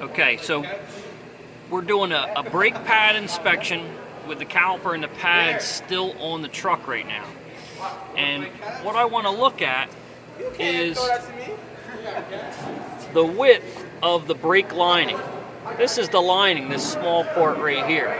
Okay, so we're doing a brake pad inspection with the caliper and the pads still on the truck right now. And what I want to look at is the width of the brake lining. This is the lining, this small part right here.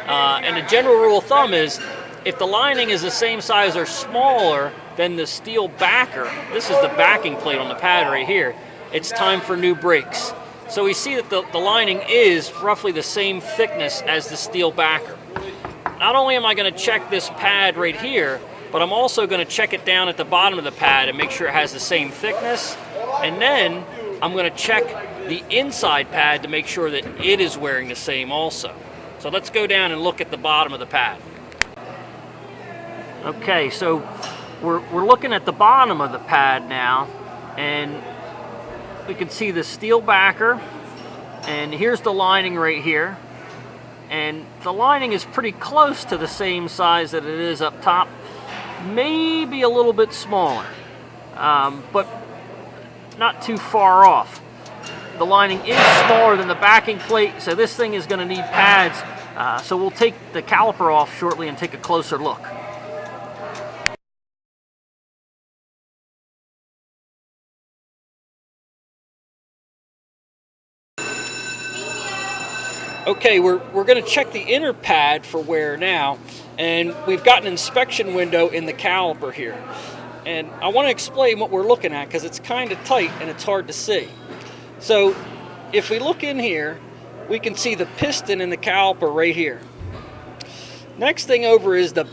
And the general rule of thumb is if the lining is the same size or smaller than the steel backer, this is the backing plate on the pad right here, it's time for new brakes. So we see that the lining is roughly the same thickness as the steel backer. Not only am I going to check this pad right here, but I'm also going to check it down at the bottom of the pad and make sure it has the same thickness. And then I'm going to check the inside pad to make sure that it is wearing the same also. So let's go down and look at the bottom of the pad. Okay, so we're looking at the bottom of the pad now, and we can see the steel backer, and here's the lining right here. And the lining is pretty close to the same size that it is up top, maybe a little bit smaller, but not too far off. The lining is smaller than the backing plate, so this thing is going to need pads. So we'll take the caliper off shortly and take a closer look. Okay, we're going to check the inner pad for wear now, and we've got an inspection window in the caliper here. And I want to explain what we're looking at because it's kind of tight and it's hard to see. So if we look in here, we can see the piston in the caliper right here. Next thing over is the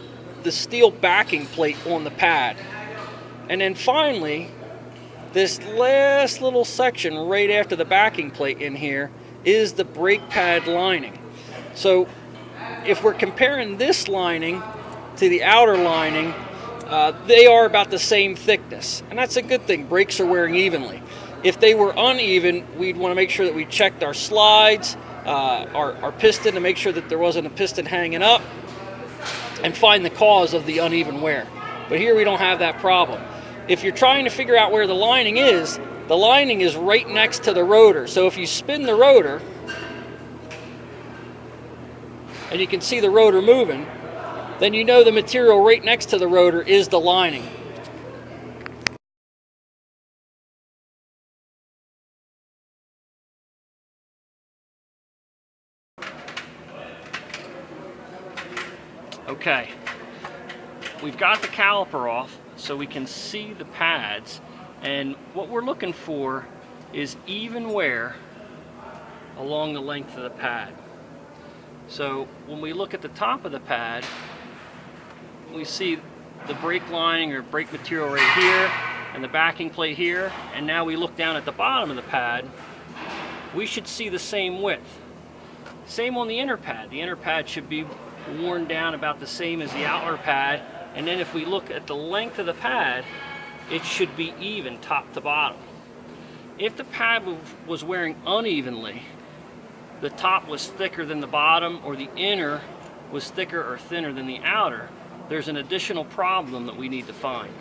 steel backing plate on the pad. And then finally, this last little section right after the backing plate in here is the brake pad lining. So if we're comparing this lining to the outer lining, they are about the same thickness, and that's a good thing. Brakes are wearing evenly. If they were uneven, we'd want to make sure that we checked our slides, our piston, to make sure that there wasn't a piston hanging up, and find the cause of the uneven wear. But here we don't have that problem. If you're trying to figure out where the lining is right next to the rotor. So if you spin the rotor, and you can see the rotor moving, then you know the material right next to the rotor is the lining. Okay, we've got the caliper off so we can see the pads, and what we're looking for is even wear along the length of the pad. So when we look at the top of the pad, we see the brake lining or brake material right here and the backing plate here, and now we look down at the bottom of the pad, we should see the same width. Same on the inner pad. The inner pad should be worn down about the same as the outer pad, and then if we look at the length of the pad, it should be even top to bottom. If the pad was wearing unevenly, the top was thicker than the bottom, or the inner was thicker or thinner than the outer, there's an additional problem that we need to find.